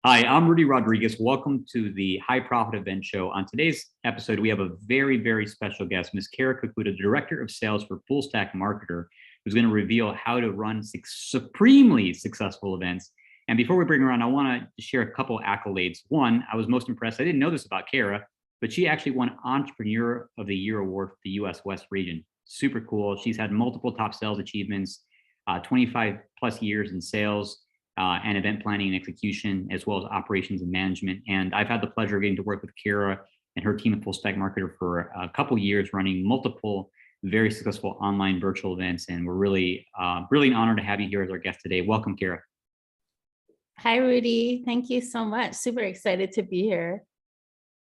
Hi, I'm Rudy Rodriguez. Welcome to the High Profit Event Show. On today's episode, we have a very, very special guest, Ms. Cara Kakuda, Director of Sales for Fullstaq Marketer, who's going to reveal how to run supremely successful events. And before we bring her on, I want to share a couple accolades. One, I was most impressed. I didn't know this about Cara, but she actually won Entrepreneur of the Year award for the US West region. Super cool. She's had multiple top sales achievements, 25 plus years in sales and event planning and execution, as well as operations and management. And I've had the pleasure of getting to work with Cara and her team at Fullstaq Marketer for a couple years, running multiple very successful online virtual events. And we're really an honor to have you here as our guest today. Welcome, Cara. Hi, Rudy. Thank you so much. Super excited to be here.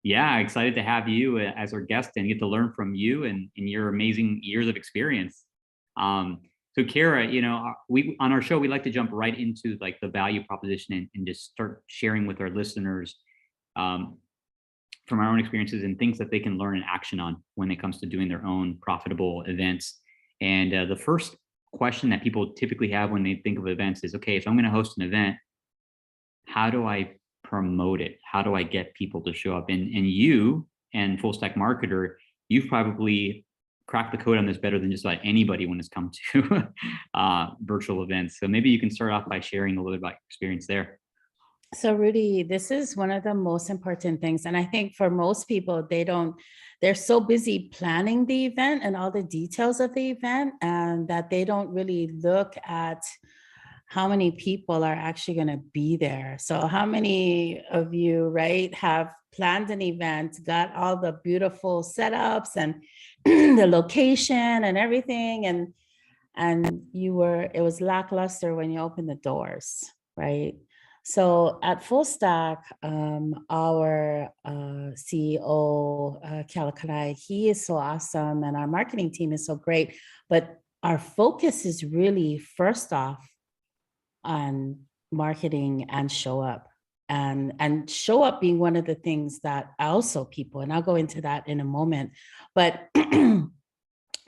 Yeah, excited to have you as our guest and get to learn from you and your amazing years of experience. So Cara, we on our show, we like to jump right into like the value proposition and just start sharing with our listeners from our own experiences and things that they can learn and action on when it comes to doing their own profitable events. And the first question that people typically have when they think of events is, okay, if I'm going to host an event, how do I promote it? How do I get people to show up? And you and Fullstaq Marketer, you've probably crack the code on this better than just about anybody when it's come to virtual events. So maybe you can start off by sharing a little bit about your experience there. So Rudy, this is one of the most important things. And I think for most people, they're so busy planning the event and all the details of the event, and that they don't really look at how many people are actually going to be there. So how many of you, right, have planned an event, got all the beautiful setups and the location and everything, and it was lackluster when you opened the doors, right? So at Fullstaq, our CEO, Cara Kakuda, he is so awesome, and our marketing team is so great. But our focus is really, first off, on marketing and show up. And show up being one of the things that also people, and I'll go into that in a moment, but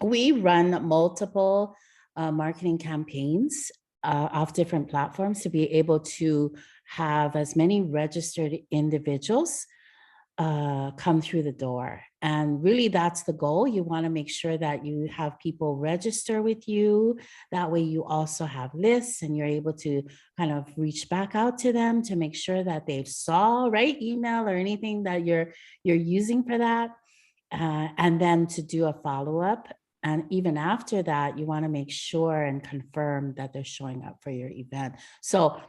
we run multiple marketing campaigns off different platforms to be able to have as many registered individuals come through the door. And really, that's the goal. You want to make sure that you have people register with you. That way you also have lists and you're able to kind of reach back out to them to make sure that they've saw, right, email or anything that you're using for that. And then to do a follow-up. And even after that, you want to make sure and confirm that they're showing up for your event. So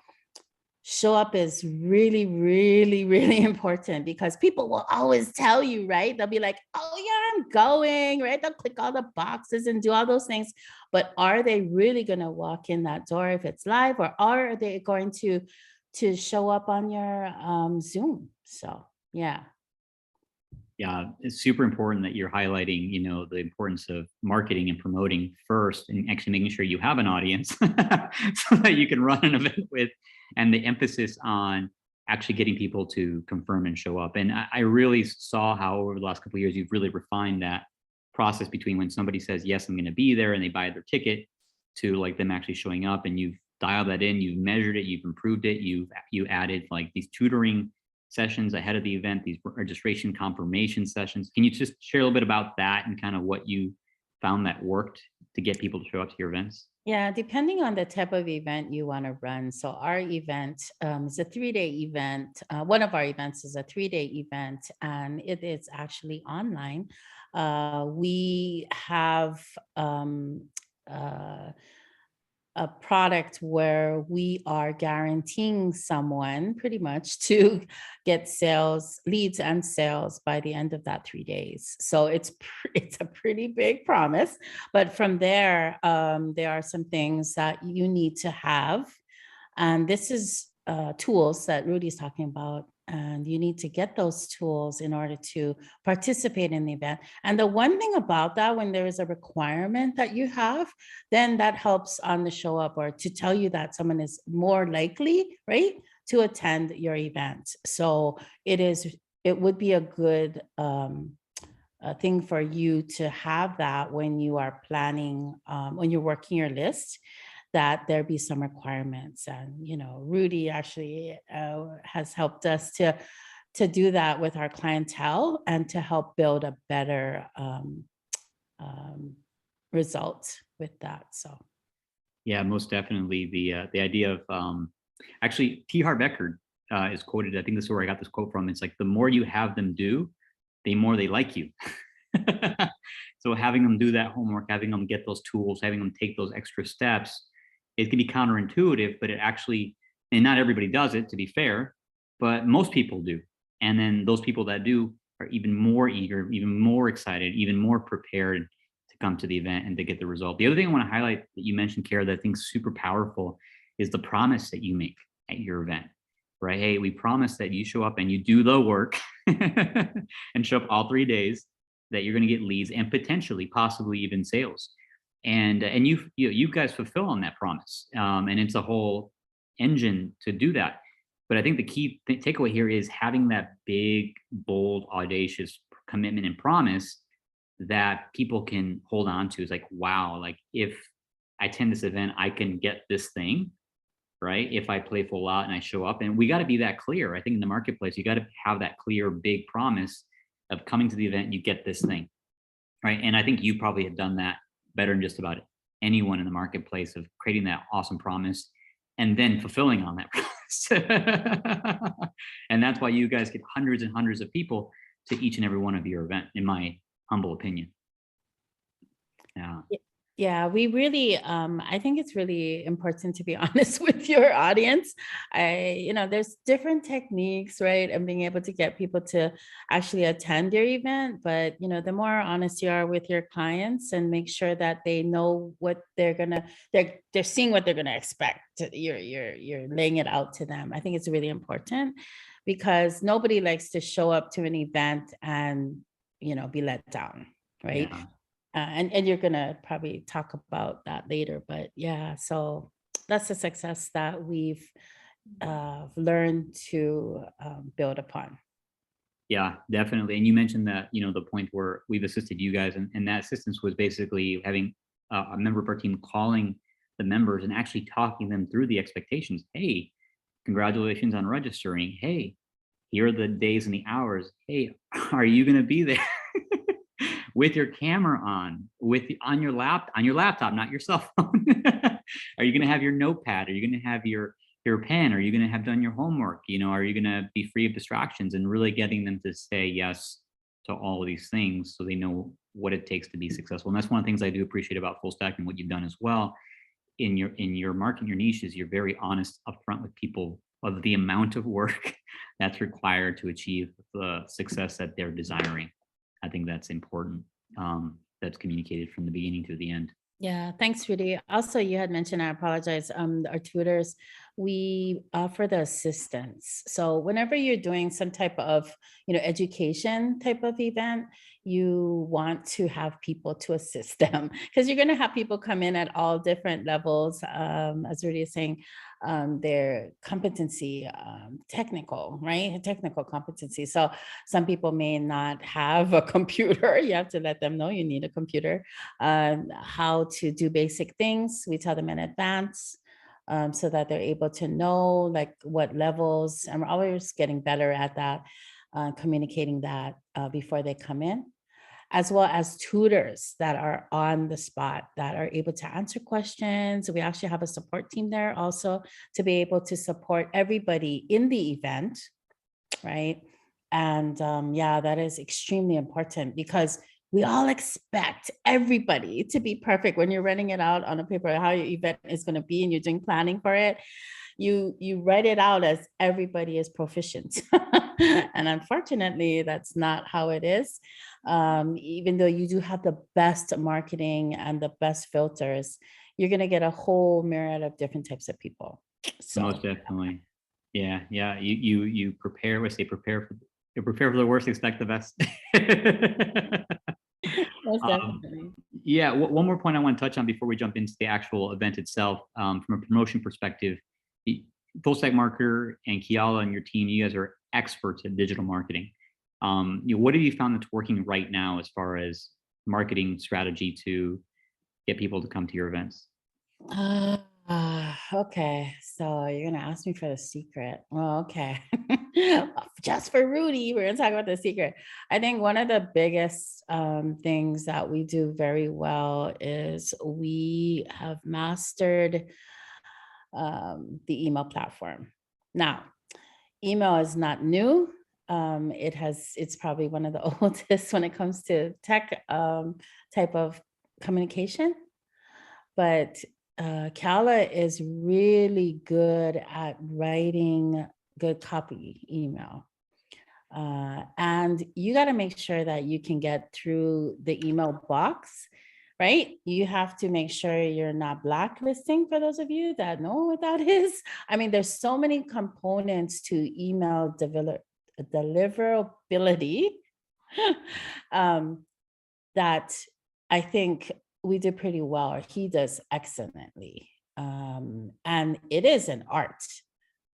show up is really, really, really important, because people will always tell you, right? They'll be like, oh yeah, I'm going, right? They'll click all the boxes and do all those things. But are they really going to walk in that door if it's live, or are they going to show up on your Zoom? So, yeah. Yeah, it's super important that you're highlighting, the importance of marketing and promoting first, and actually making sure you have an audience so that you can run an event with, and the emphasis on actually getting people to confirm and show up. And I really saw how over the last couple of years, you've really refined that process between when somebody says, yes, I'm going to be there, and they buy their ticket, to like them actually showing up. And you've dialed that in, you've measured it, you've improved it, you added like these tutoring sessions ahead of the event, these registration confirmation sessions. Can you just share a little bit about that and kind of what you found that worked to get people to show up to your events? Yeah, depending on the type of event you want to run. So our event is a 3-day event. One of our events is a 3-day event, and it is actually online. We have a product where we are guaranteeing someone pretty much to get sales, leads and sales by the end of that 3 days. So it's a pretty big promise. But from there, there are some things that you need to have. And this is tools that Rudy's talking about. And you need to get those tools in order to participate in the event. And the one thing about that, when there is a requirement that you have, then that helps on the show up, or to tell you that someone is more likely, right, to attend your event. So it would be a good thing for you to have that when you are planning, when you're working your list. that there be some requirements. And, Rudy actually has helped us to do that with our clientele and to help build a better um, result with that. So. Yeah, most definitely. The idea of actually T. Harv Eker is quoted. I think this is where I got this quote from. It's like the more you have them do, the more they like you. So having them do that homework, having them get those tools, having them take those extra steps, it can be counterintuitive, but it actually, and not everybody does it, to be fair, but most people do. And then those people that do are even more eager, even more excited, even more prepared to come to the event and to get the result. The other thing I want to highlight that you mentioned, Cara, that I think is super powerful is the promise that you make at your event, right? Hey, we promise that you show up and you do the work and show up all 3 days, that you're going to get leads and potentially, possibly even sales. And you guys fulfill on that promise. And it's a whole engine to do that. But I think the key takeaway here is having that big, bold, audacious commitment and promise that people can hold on to. Is like, wow, like if I attend this event, I can get this thing, right? If I play full out and I show up, and we got to be that clear. I think in the marketplace, you got to have that clear, big promise of coming to the event, you get this thing, right? And I think you probably have done that better than just about anyone in the marketplace, of creating that awesome promise and then fulfilling on that promise. And that's why you guys get hundreds and hundreds of people to each and every one of your event, in my humble opinion. Yeah. Yeah, we really, I think it's really important to be honest with your audience. There's different techniques, right? And being able to get people to actually attend your event. But, the more honest you are with your clients and make sure that they know what they're seeing what they're gonna expect. You're laying it out to them. I think it's really important because nobody likes to show up to an event and, be let down, right? Yeah. And you're gonna probably talk about that later, but yeah, so that's a success that we've learned to build upon. Yeah, definitely. And you mentioned that, the point where we've assisted you guys, and that assistance was basically having a member of our team calling the members and actually talking them through the expectations. Hey, congratulations on registering. Hey, here are the days and the hours. Hey, are you going to be there with your camera on, on your laptop, not your cell phone? Are you going to have your notepad? Are you going to have your pen? Are you going to have done your homework? Are you going to be free of distractions, and really getting them to say yes to all of these things so they know what it takes to be successful. And that's one of the things I do appreciate about Fullstaq and what you've done as well in your market, your niche, is you're very honest upfront with people of the amount of work that's required to achieve the success that they're desiring. I think that's important. That's communicated from the beginning to the end. Yeah, thanks, Rudy. Also, you had mentioned, I apologize, our tutors, we offer the assistance. So whenever you're doing some type of, education type of event, you want to have people to assist them because you're going to have people come in at all different levels. As Rudy is saying, their competency, technical, right? Technical competency. So some people may not have a computer. You have to let them know you need a computer. How to do basic things. We tell them in advance so that they're able to know like what levels, and we're always getting better at that, communicating that before they come in, as well as tutors that are on the spot that are able to answer questions. We actually have a support team there also to be able to support everybody in the event, right? And yeah, that is extremely important because we all expect everybody to be perfect when you're writing it out on a paper, how your event is going to be, and you're doing planning for it. You write it out as everybody is proficient. And unfortunately, that's not how it is. Even though you do have the best marketing and the best filters, you're going to get a whole myriad of different types of people. So Most definitely. Yeah. You prepare. We say prepare for the worst, expect the best. most Um, definitely. yeah. One more point I want to touch on before we jump into the actual event itself. From a promotion perspective, Fullstaq Marketer and Kiala and your team, you guys are experts at digital marketing. What have you found that's working right now as far as marketing strategy to get people to come to your events? Okay, so you're gonna ask me for the secret. Well, okay. Just for Rudy, we're gonna talk about the secret. I think one of the biggest things that we do very well is we have mastered the email platform. Now, email is not new. It's probably one of the oldest when it comes to tech type of communication. But Kala is really good at writing good copy email. And you got to make sure that you can get through the email box, right? You have to make sure you're not blacklisting, for those of you that know what that is. I mean, there's so many components to email deliverability that I think we did pretty well, or he does excellently. And it is an art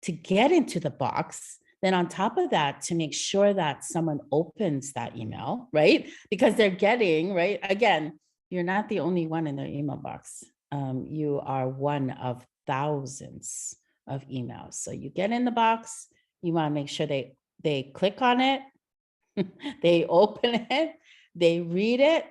to get into the box. Then on top of that, to make sure that someone opens that email, right? Because they're getting, right? Again, you're not the only one in their email box. You are one of thousands of emails. So you get in the box, you want to make sure they click on it, they open it, they read it.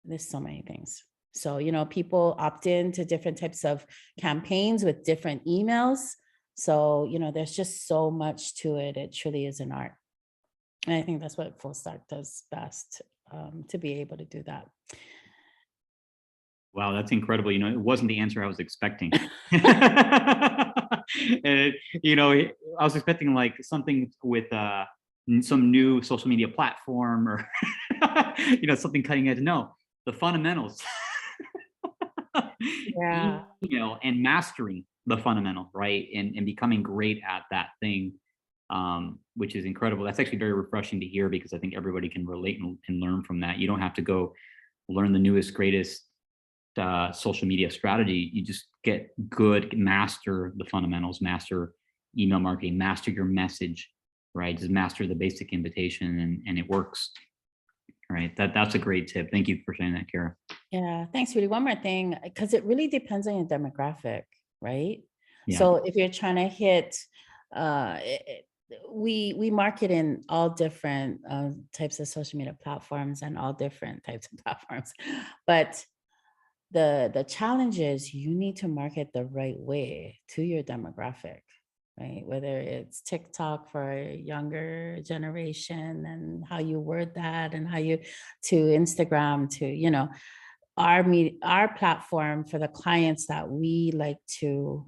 There's so many things. So, people opt in to different types of campaigns with different emails. So, there's just so much to it. It truly is an art. And I think that's what Fullstaq does best, to be able to do that. Wow, that's incredible. It wasn't the answer I was expecting. And, I was expecting like something with some new social media platform or, something cutting edge. No, the fundamentals. Yeah. And mastering the fundamental, right? And becoming great at that thing, which is incredible. That's actually very refreshing to hear, because I think everybody can relate and learn from that. You don't have to go learn the newest, greatest social media strategy. You just get good, master the fundamentals, master email marketing, master your message, right? Just master the basic invitation, and it works. Right. That's a great tip. Thank you for saying that, Cara. Yeah. Thanks, Rudy. One more thing, because it really depends on your demographic, right? Yeah. So if you're trying to hit, we market in all different types of social media platforms and all different types of platforms, but the challenge is you need to market the right way to your demographic, right? Whether it's TikTok for a younger generation and how you word that, and how you to Instagram, to our platform for the clients that we like to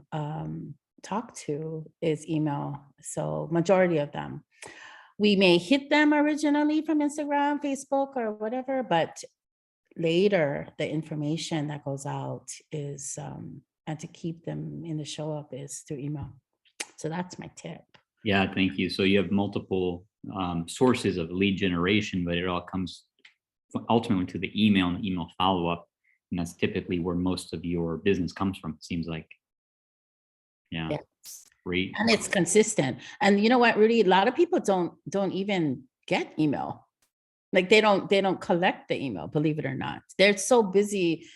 talk to is email. So majority of them, we may hit them originally from Instagram, Facebook, or whatever, but later the information that goes out is and to keep them in the show up is through email. So that's my tip. Yeah, thank you. So you have multiple sources of lead generation, but it all comes ultimately to the email and the email follow-up, and that's typically where most of your business comes from, it seems like. Yeah. Yes. Great. And it's consistent. And you know what, Rudy, a lot of people don't even get email. Like they don't collect the email, believe it or not. They're so busy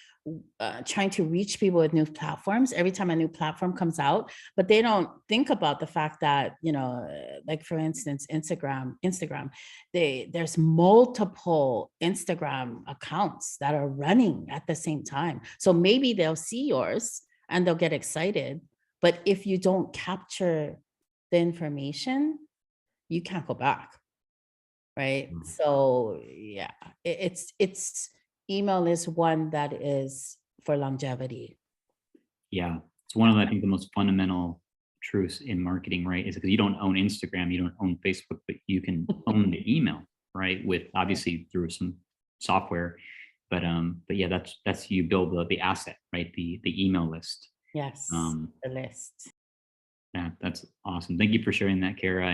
trying to reach people with new platforms every time a new platform comes out, but they don't think about the fact that, like for instance, Instagram, there's multiple Instagram accounts that are running at the same time. So maybe they'll see yours and they'll get excited. But if you don't capture the information, you can't go back. Right. So yeah, it's email is one that is for longevity. Yeah. It's one of, I think, the most fundamental truths in marketing, right? Is because you don't own Instagram, you don't own Facebook, but you can own the email, right? With obviously through some software. But yeah, that's you build the asset, right? The email list. Yes. The list. Yeah, that's awesome. Thank you for sharing that, Cara.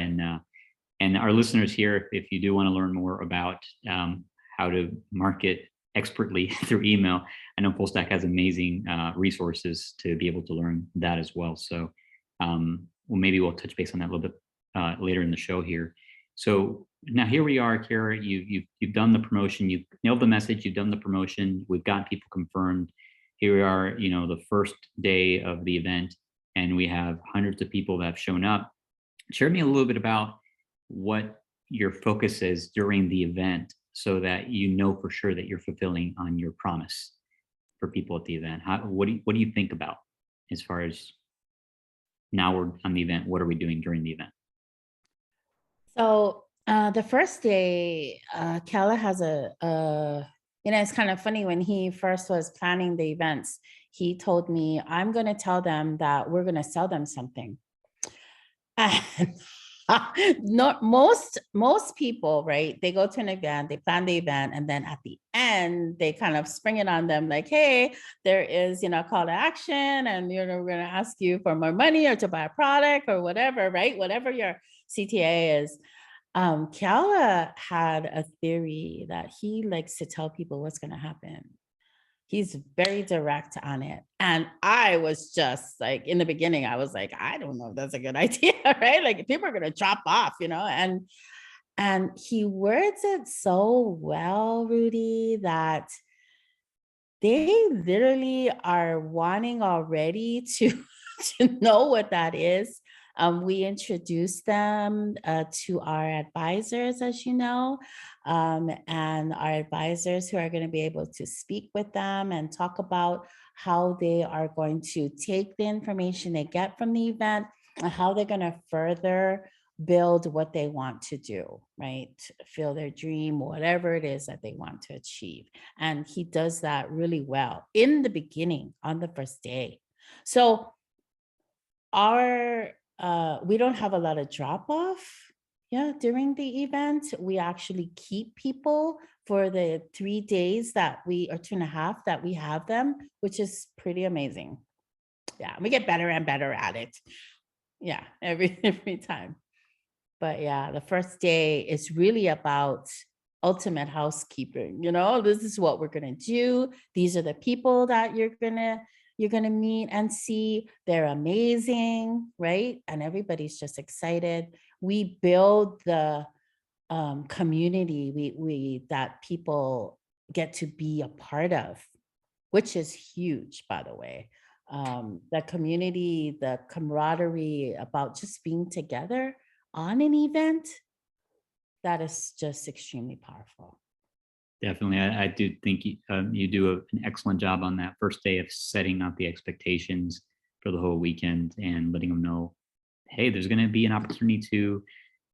And our listeners here, if you do want to learn more about how to market expertly through email, I know Fullstaq has amazing resources to be able to learn that as well. So maybe we'll touch base on that a little bit later in the show here. So now here we are, Cara. You've done the promotion. You've nailed the message. You've done the promotion. We've got people confirmed. here we are, the first day of the event, and we have hundreds of people that have shown up. Share me a little bit about what your focus is during the event so that you know for sure that you're fulfilling on your promise for people at the event. What do you think about as far as now we're on the event, what are we doing during the event? So the first day, Kala has it's kind of funny when he first was planning the events, he told me, I'm going to tell them that we're going to sell them something. And not most people, right? They go to an event, they plan the event, and then at the end, they kind of spring it on them like, hey, there is, a call to action, and we're going to ask you for more money or to buy a product or whatever, right? Whatever your CTA is. Kala had a theory that he likes to tell people what's going to happen. He's very direct on it. And I was just like, in the beginning, I was like, I don't know if that's a good idea, right? Like people are going to drop off, and he words it so well, Rudy, that they literally are wanting already to, to know what that is. We introduced them to our advisors, as you know, and our advisors who are going to be able to speak with them and talk about how they are going to take the information they get from the event and how they're going to further build what they want to do, right? Feel their dream, whatever it is that they want to achieve. And he does that really well in the beginning on the first day. So we don't have a lot of drop off. Yeah, during the event, we actually keep people for the 3 days or 2.5 that we have them, which is pretty amazing. Yeah, we get better and better at it. Yeah, every time. But yeah, the first day is really about ultimate housekeeping. This is what we're going to do. These are the people that you're going to meet and see. They're amazing, right? And everybody's just excited. We build the community we that people get to be a part of, which is huge, by the way. The community, the camaraderie about just being together on an event, that is just extremely powerful. Definitely. I do think you do an excellent job on that first day of setting up the expectations for the whole weekend and letting them know, hey, there's going to be an opportunity to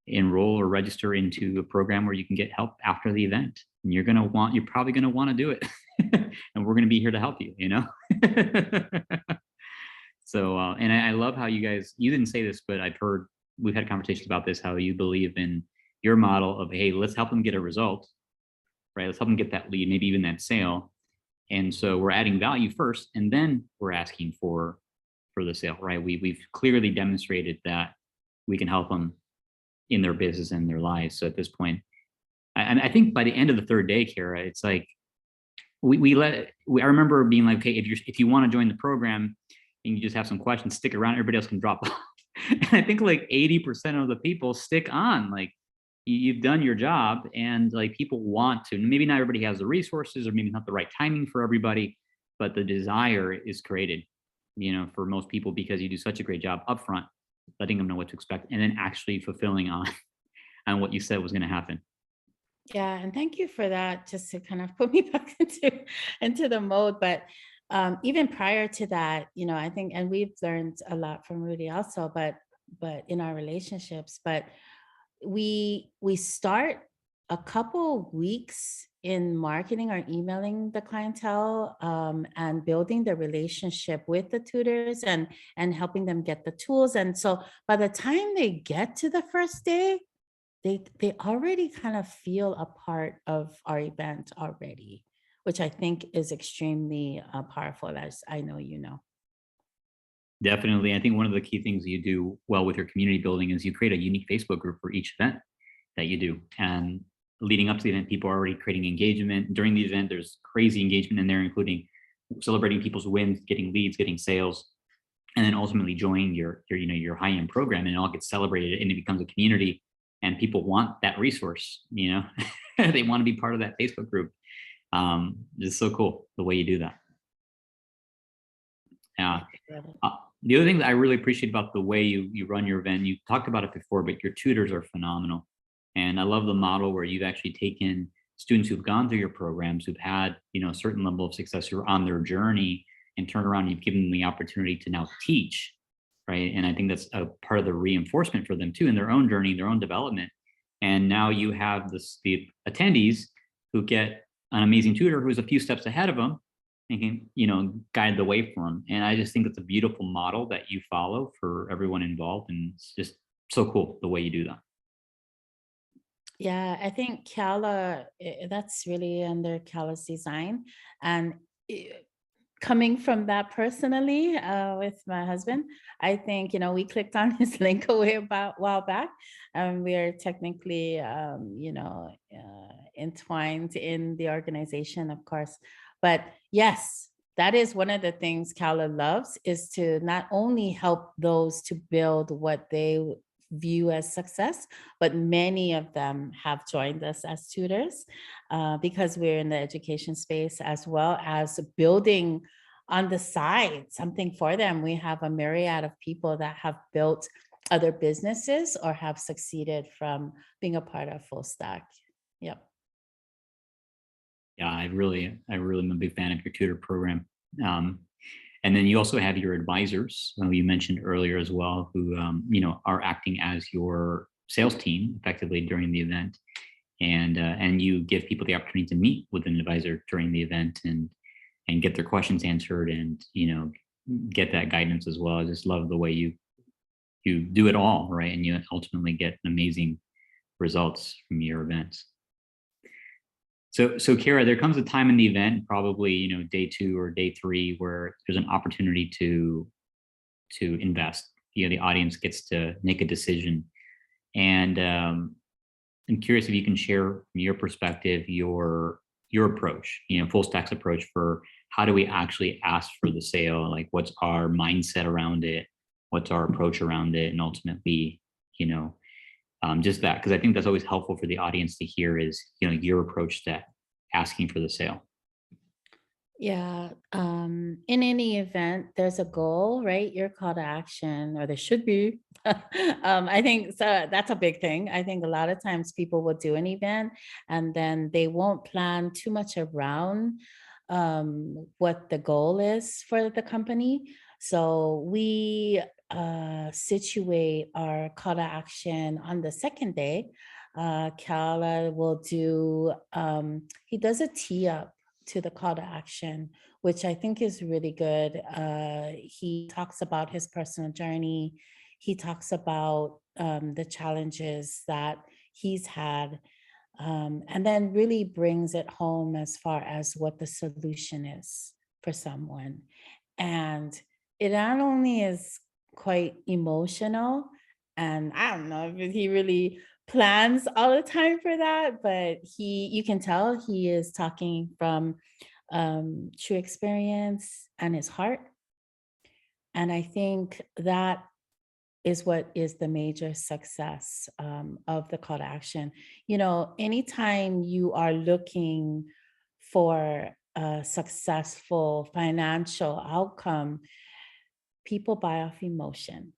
enroll or register into a program where you can get help after the event. And you're probably going to want to do it. And we're going to be here to help you, So, and I love how you didn't say this, but we've had conversations about this, how you believe in your model of, hey, let's help them get a result, right? Let's help them get that lead, maybe even that sale. And so we're adding value first, and then we're asking for the sale, right? We've clearly demonstrated that we can help them in their business and their lives. So at this point, I think by the end of the third day, Cara, it's like I remember being like, okay, if you want to join the program and you just have some questions, stick around, everybody else can drop off. And I think like 80% of the people stick on, like you've done your job, and like people want to. Maybe not everybody has the resources, or maybe not the right timing for everybody, but the desire is created, for most people, because you do such a great job upfront, letting them know what to expect, and then actually fulfilling on what you said was going to happen. Yeah, and thank you for that, just to kind of put me back into the mode. But even prior to that, I think, and we've learned a lot from Rudy also, but in our relationships, but we start a couple weeks in marketing or emailing the clientele, and building the relationship with the tutors and helping them get the tools. And so by the time they get to the first day, they already kind of feel a part of our event already, which I think is extremely powerful, as I know you know. Definitely. I think one of the key things you do well with your community building is you create a unique Facebook group for each event that you do. And leading up to the event, people are already creating engagement. During the event, there's crazy engagement in there, including celebrating people's wins, getting leads, getting sales, and then ultimately joining your high-end program, and it all gets celebrated and it becomes a community, and people want that resource, they want to be part of that Facebook group. It's so cool the way you do that. Yeah. The other thing that I really appreciate about the way you run your event, you talked about it before, but your tutors are phenomenal. And I love the model where you've actually taken students who've gone through your programs, who've had, a certain level of success, who are on their journey, and turn around and you've given them the opportunity to now teach, right? And I think that's a part of the reinforcement for them too, in their own journey, their own development. And now you have the attendees who get an amazing tutor who's a few steps ahead of them and can, guide the way for them. And I just think it's a beautiful model that you follow for everyone involved. And it's just so cool the way you do that. Yeah, I think Cala, that's really under Cala's design. And eh, coming from that personally, with my husband, I think, we clicked on his link a while back, and we are technically, entwined in the organization, of course. But yes, that is one of the things Cala loves, is to not only help those to build what they view as success, but many of them have joined us as tutors, because we're in the education space, as well as building on the side something for them. We have a myriad of people that have built other businesses or have succeeded from being a part of Fullstaq. Yep. Yeah, I really am a big fan of your tutor program. Um, and then you also have your advisors, who you mentioned earlier as well, who are acting as your sales team effectively during the event, and you give people the opportunity to meet with an advisor during the event and get their questions answered, and get that guidance as well. I just love the way you do it all, right, and you ultimately get amazing results from your events. So Kara, there comes a time in the event, probably day 2 or day 3, where there's an opportunity to invest. The audience gets to make a decision, and I'm curious if you can share from your perspective your approach, Fullstaq's approach for how do we actually ask for the sale? Like, what's our mindset around it? What's our approach around it? And ultimately, just that, because I think that's always helpful for the audience to hear is, your approach to asking for the sale. Yeah. In any event, there's a goal, right? Your call to action, or there should be. I think so. That's a big thing. I think a lot of times people will do an event and then they won't plan too much around what the goal is for the company. So we situate our call to action on the second day. Kala will do, he does a tee up to the call to action, which I think is really good. He talks about his personal journey. He talks about the challenges that he's had, and then really brings it home as far as what the solution is for someone. And it not only is quite emotional, and I don't know if he really plans all the time for that, but you can tell he is talking from true experience and his heart. And I think that is what is the major success of the call to action. Anytime you are looking for a successful financial outcome, people buy off emotion.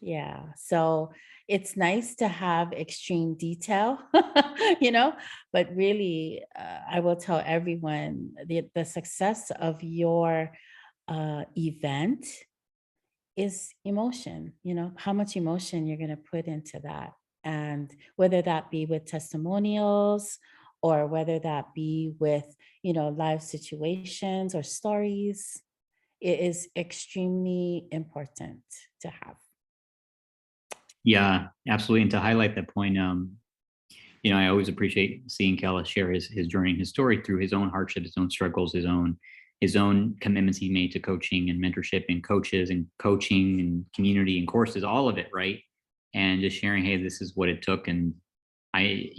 Yeah. So it's nice to have extreme detail, but really, I will tell everyone the success of your event is emotion, how much emotion you're going to put into that. And whether that be with testimonials, or whether that be with, live situations or stories, it is extremely important to have. Yeah, absolutely. And to highlight that point, I always appreciate seeing Kala share his journey and his story through his own hardships, his own struggles, his own commitments he made to coaching and mentorship and coaches and coaching and community and courses, all of it, right? And just sharing, hey, this is what it took. And I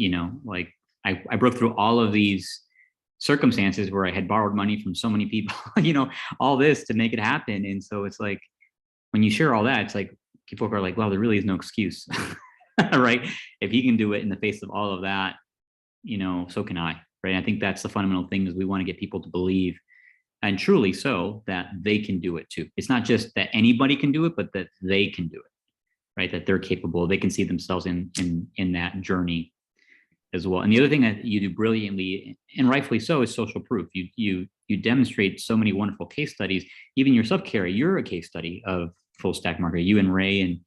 broke through all of these circumstances where I had borrowed money from so many people, all this to make it happen. And so it's like, when you share all that, it's like people are like, wow, there really is no excuse, right? If he can do it in the face of all of that, so can I, right? I think that's the fundamental thing, is we want to get people to believe and truly so, that they can do it too. It's not just that anybody can do it, but that they can do it, right? That they're capable. They can see themselves in that journey as well. And the other thing that you do brilliantly, and rightfully so, is social proof. You demonstrate so many wonderful case studies. Even yourself, Cara, you're a case study of Fullstaq Marketer. You and Ray and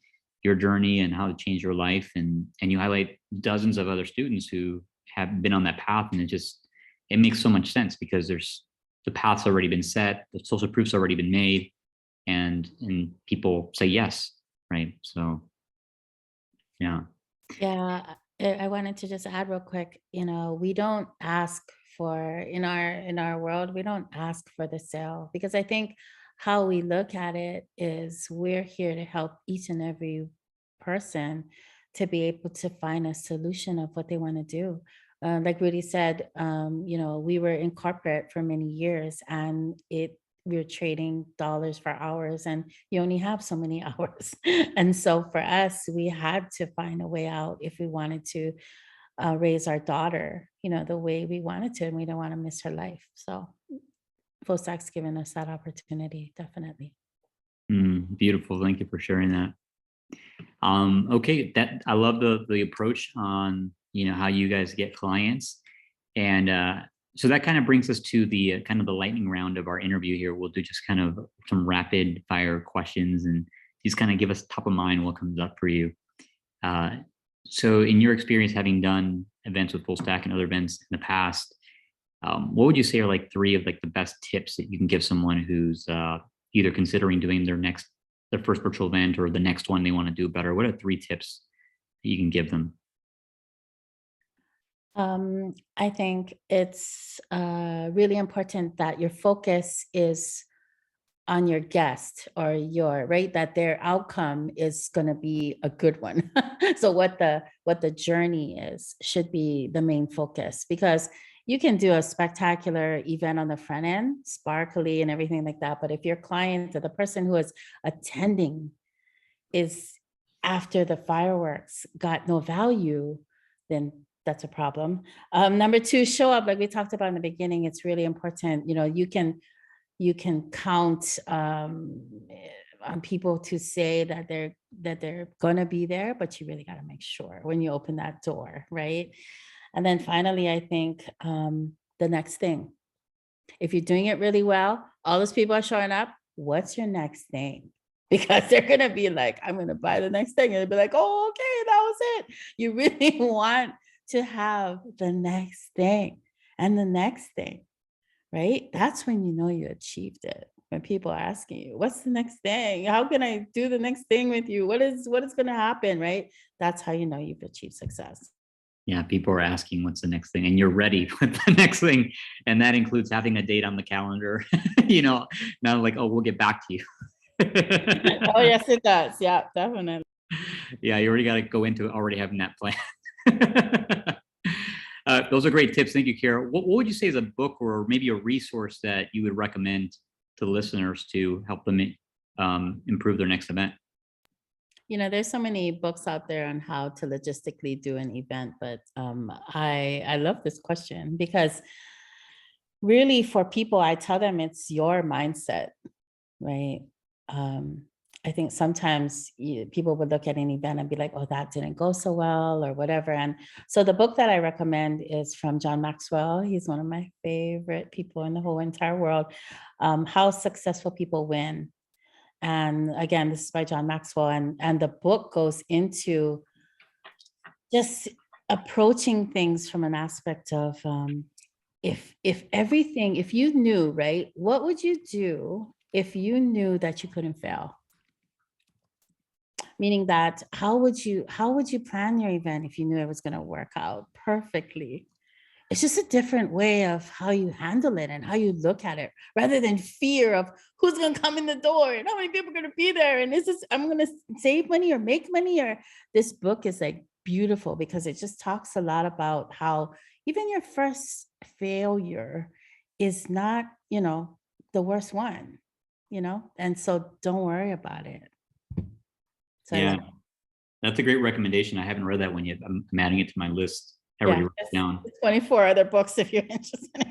your journey and how to change your life, and you highlight dozens of other students who have been on that path, and it makes so much sense because the path's already been set, the social proof's already been made, and people say yes, right? So yeah. Yeah, I wanted to just add real quick, we don't ask for in our world, we don't ask for the sale because I think how we look at it is we're here to help each and every person to be able to find a solution of what they want to do. Like Rudy said, we were in corporate for many years and we were trading dollars for hours and you only have so many hours. And so for us, we had to find a way out if we wanted to raise our daughter, the way we wanted to, and we don't want to miss her life. So Fullstack's given us that opportunity, definitely. Beautiful. Thank you for sharing that. Okay, that I love the approach on how you guys get clients, and so that kind of brings us to the kind of the lightning round of our interview here. We'll do just kind of some rapid fire questions, and just kind of give us top of mind what comes up for you. So, in your experience, having done events with Fullstaq and other events in the past, what would you say are like three of like the best tips that you can give someone who's either considering doing their first virtual event or the next one they want to do better? What are three tips that you can give them? I think it's really important that your focus is on your guest or right, that their outcome is going to be a good one. So what the journey is should be the main focus, because you can do a spectacular event on the front end, sparkly and everything like that, but if your client or the person who is attending is after the fireworks got no value, then that's a problem. Number two, show up. Like we talked about in the beginning, it's really important. You can count on people to say that they're gonna be there, but you really got to make sure when you open that door, right? And then finally, I think the next thing, if you're doing it really well, all those people are showing up. What's your next thing? Because they're gonna be like, I'm gonna buy the next thing, and they'll be like, oh, okay, that was it. You really want to have the next thing and the next thing, right? That's when you know you achieved it. When people are asking you, what's the next thing? How can I do the next thing with you? What is going to happen, right? That's how you know you've achieved success. Yeah, people are asking what's the next thing, and you're ready with the next thing, and that includes having a date on the calendar. Not like, oh, we'll get back to you. Oh, yes, it does. Yeah, definitely. Yeah, you already got to go into already having that plan. Those are great tips. Thank you, Cara. What would you say is a book or maybe a resource that you would recommend to listeners to help them improve their next event? There's so many books out there on how to logistically do an event, but I love this question because really for people, I tell them it's your mindset, right? I think sometimes people would look at an event and be like, oh, that didn't go so well or whatever. And so the book that I recommend is from John Maxwell. He's one of my favorite people in the whole entire world. How Successful People Win. And again, this is by John Maxwell. And the book goes into just approaching things from an aspect of if you knew, right, what would you do if you knew that you couldn't fail? Meaning that how would you plan your event if you knew it was going to work out perfectly? It's just a different way of how you handle it and how you look at it, rather than fear of who's going to come in the door and how many people are going to be there. And I'm going to save money or make money. Or this book is like beautiful because it just talks a lot about how even your first failure is not, the worst one, and so don't worry about it. So Yeah, that's a great recommendation. I haven't read that one yet. I'm adding it to my list. I already wrote it down. 24 other books if you're interested.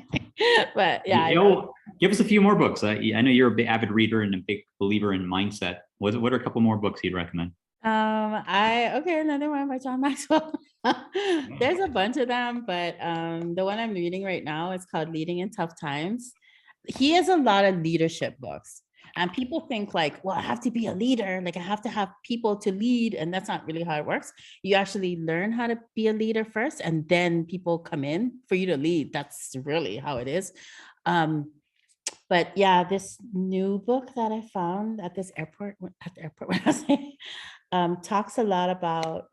But yeah, I know. Give us a few more books. I know you're a big avid reader and a big believer in mindset. What are a couple more books you'd recommend? Another one by John Maxwell. There's a bunch of them, but the one I'm reading right now is called Leading in Tough Times. He has a lot of leadership books, and people think like, well, I have to be a leader, like I have to have people to lead, and that's not really how it works. You actually learn how to be a leader first, and then people come in for you to lead. That's really how it is. But yeah, this new book that I found at the airport when I was talks a lot about,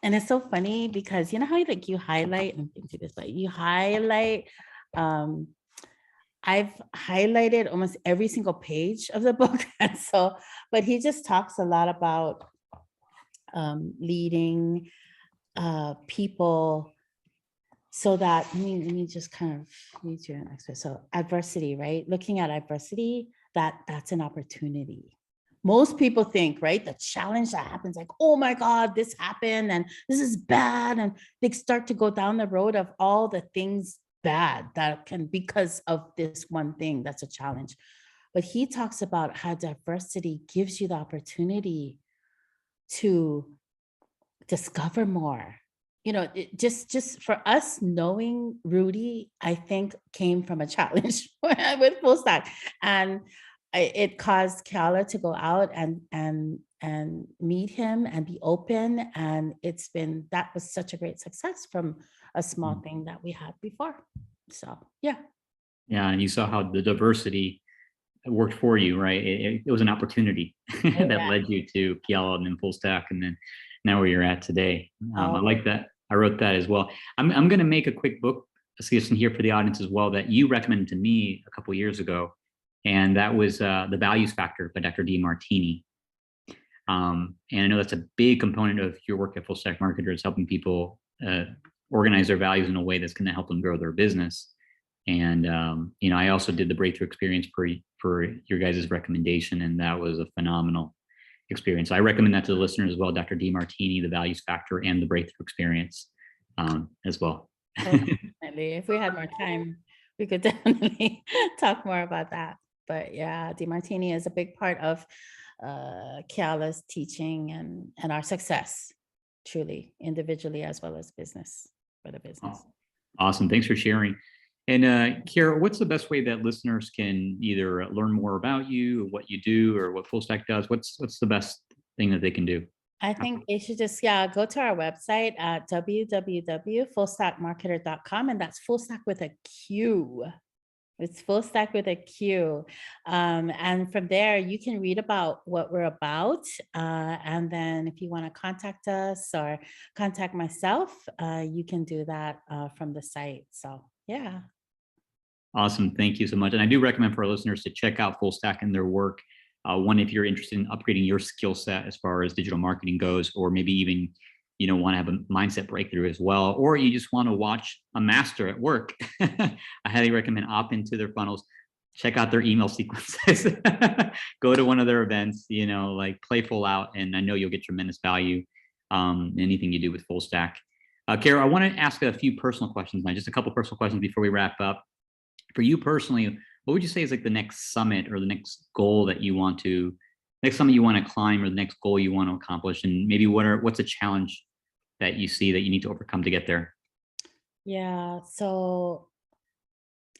and it's so funny because you know how you highlight and do this, like you highlight. I've highlighted almost every single page of the book, and so, but he just talks a lot about leading people so that, let me just kind of read you an extra. So adversity, right? Looking at adversity, that's an opportunity. Most people think, right, the challenge that happens, like, oh my God, this happened and this is bad. And they start to go down the road of all the things bad that can, because of this one thing that's a challenge. But he talks about how diversity gives you the opportunity to discover more. You know, just for us, knowing Rudy, I think came from a challenge with Fullstaq, and it caused Cara to go out and meet him and be open, and that was such a great success from a small thing that we had before. So yeah. Yeah, and you saw how the diversity worked for you, right? It was an opportunity that led you to Kiala and then Fullstaq, and then now where you're at today. I like that. I wrote that as well. I'm going to make a quick book suggestion here for the audience as well that you recommended to me a couple of years ago, and that was The Values Factor by Dr. Demartini. And I know that's a big component of your work at Fullstaq Marketer, is helping people organize their values in a way that's going to help them grow their business. And I also did the breakthrough experience for your guys' recommendation, and that was a phenomenal experience. I recommend that to the listeners as well, Dr. Demartini, The Values Factor, and the breakthrough experience as well. Definitely. If we had more time, we could definitely talk more about that. But yeah, Demartini is a big part of Kiala's teaching and our success, truly, individually as well as for the business. Awesome. Thanks for sharing. And Cara, what's the best way that listeners can either learn more about you, or what you do, or what Fullstaq does? What's the best thing that they can do? I think they should just go to our website at www.fullstaqmarketer.com, and that's Fullstaq with a Q. It's Fullstaq with a Q. And from there, you can read about what we're about. And then if you want to contact us or contact myself, you can do that from the site. So yeah. Awesome. Thank you so much. And I do recommend for our listeners to check out Fullstaq and their work. One, if you're interested in upgrading your skill set as far as digital marketing goes, or maybe even, want to have a mindset breakthrough as well, or you just want to watch a master at work, I highly recommend opt into their funnels, check out their email sequences, go to one of their events, like play full out. And I know you'll get tremendous value in anything you do with Fullstaq. Cara, I want to ask a few personal questions now, just a couple personal questions before we wrap up. For you personally, what would you say is like the next summit or the next goal that next summit you want to climb, or the next goal you want to accomplish? And maybe what's a challenge that you see that you need to overcome to get there? Yeah, so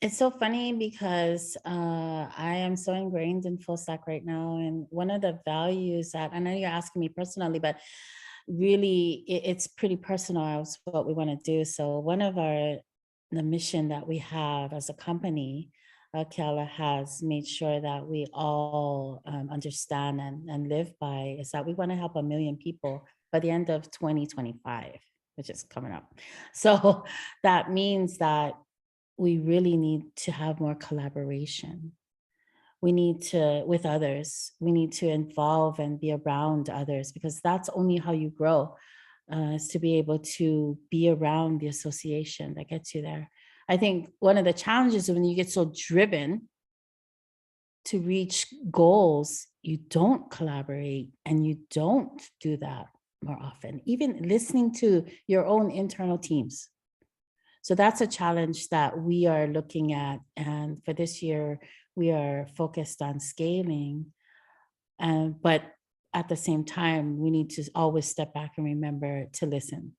it's so funny because I am so ingrained in Fullstaq right now. And one of the values that, I know you're asking me personally, but really it's pretty personal as what we want to do. So one of the mission that we have as a company, Kiala has made sure that we all understand and live by, is that we want to help 1 million people by the end of 2025, which is coming up. So that means that we really need to have more collaboration. We need to, with others, we need to involve and be around others, because that's only how you grow, is to be able to be around the association that gets you there. I think one of the challenges is when you get so driven to reach goals, you don't collaborate and you don't do that more often, even listening to your own internal teams. So that's a challenge that we are looking at. And for this year, we are focused on scaling. But at the same time, we need to always step back and remember to listen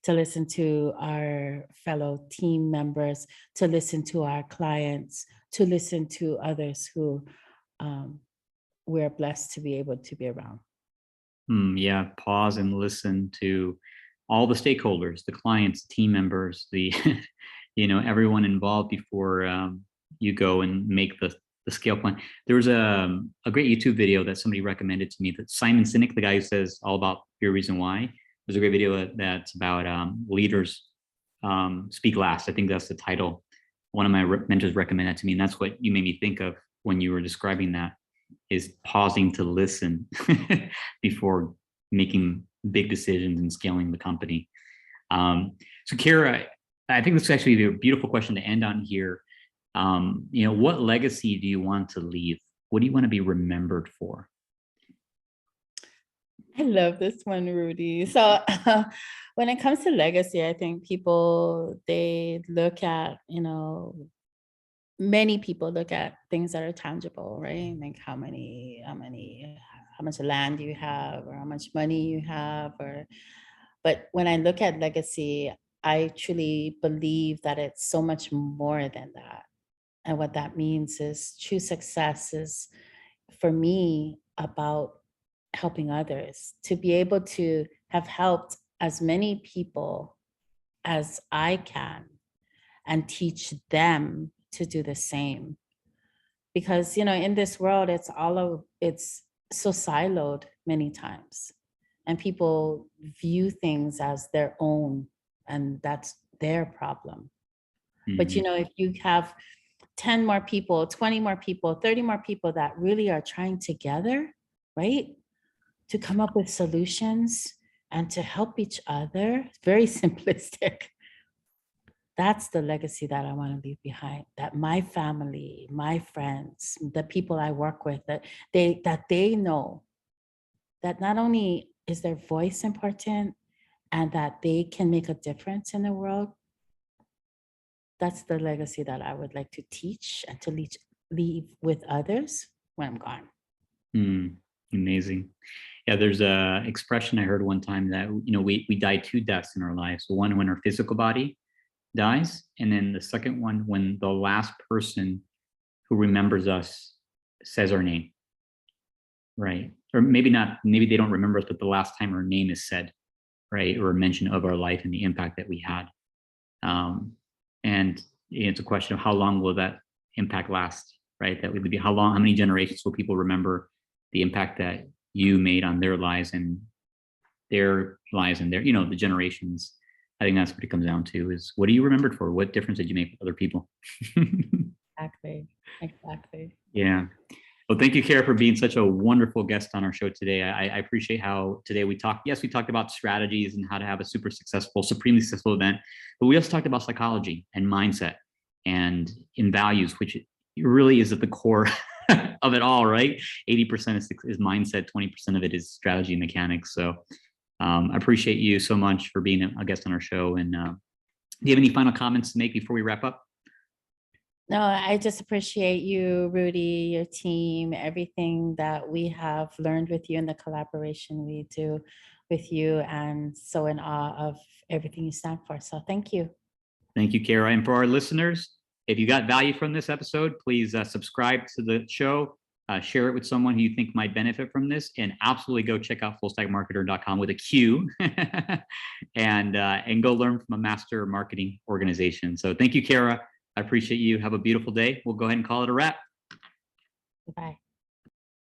to our fellow team members, to listen to our clients, to listen to others who we're blessed to be able to be around. Yeah, pause and listen to all the stakeholders, the clients, team members, the everyone involved before you go and make the scale plan. There was a great YouTube video that somebody recommended to me, that Simon Sinek, the guy who says all about your reason why. There's a great video that's about leaders speak last. I think that's the title. One of my mentors recommended that to me, and that's what you made me think of when you were describing that, is pausing to listen before making big decisions and scaling the company. So Cara, I think this is actually a beautiful question to end on here. What legacy do you want to leave? What do you want to be remembered for? I love this one, Rudy. So when it comes to legacy, I think people, they look at, many people look at things that are tangible, right? Like how much land you have, or how much money you have, but when I look at legacy, I truly believe that it's so much more than that. And what that means is true success is, for me, about helping others, to be able to have helped as many people as I can and teach them to do the same. Because, in this world, it's so siloed many times, and people view things as their own, and that's their problem. But, if you have 10 more people, 20 more people, 30 more people that really are trying together, right, to come up with solutions and to help each other, very simplistic. That's the legacy that I want to leave behind, that my family, my friends, the people I work with, that they know that not only is their voice important and that they can make a difference in the world. That's the legacy that I would like to teach and to leave with others when I'm gone. Amazing. Yeah, there's a expression I heard one time that we die two deaths in our lives. One when our physical body dies, and then the second one when the last person who remembers us says our name, right? Or maybe not, maybe they don't remember us, but the last time our name is said, right, or a mention of our life and the impact that we had. And it's a question of how long will that impact last, right? That would be how many generations will people remember the impact that you made on their lives and their the generations. I think that's what it comes down to, is what are you remembered for? What difference did you make with other people? Exactly. Yeah. Well, thank you, Cara, for being such a wonderful guest on our show today. I appreciate how today we talked about strategies and how to have a supremely successful event, but we also talked about psychology and mindset and in values, which really is at the core of it all, right? 80% is mindset, 20% of it is strategy and mechanics. So I appreciate you so much for being a guest on our show. And do you have any final comments to make before we wrap up? No, I just appreciate you, Rudy, your team, everything that we have learned with you and the collaboration we do with you, and so in awe of everything you stand for. So thank you. Thank you, Cara. And for our listeners, if you got value from this episode, please subscribe to the show, share it with someone who you think might benefit from this, and absolutely go check out fullstaqmarketer.com with a Q and go learn from a master marketing organization. So thank you, Cara. I appreciate you. Have a beautiful day. We'll go ahead and call it a wrap. Bye.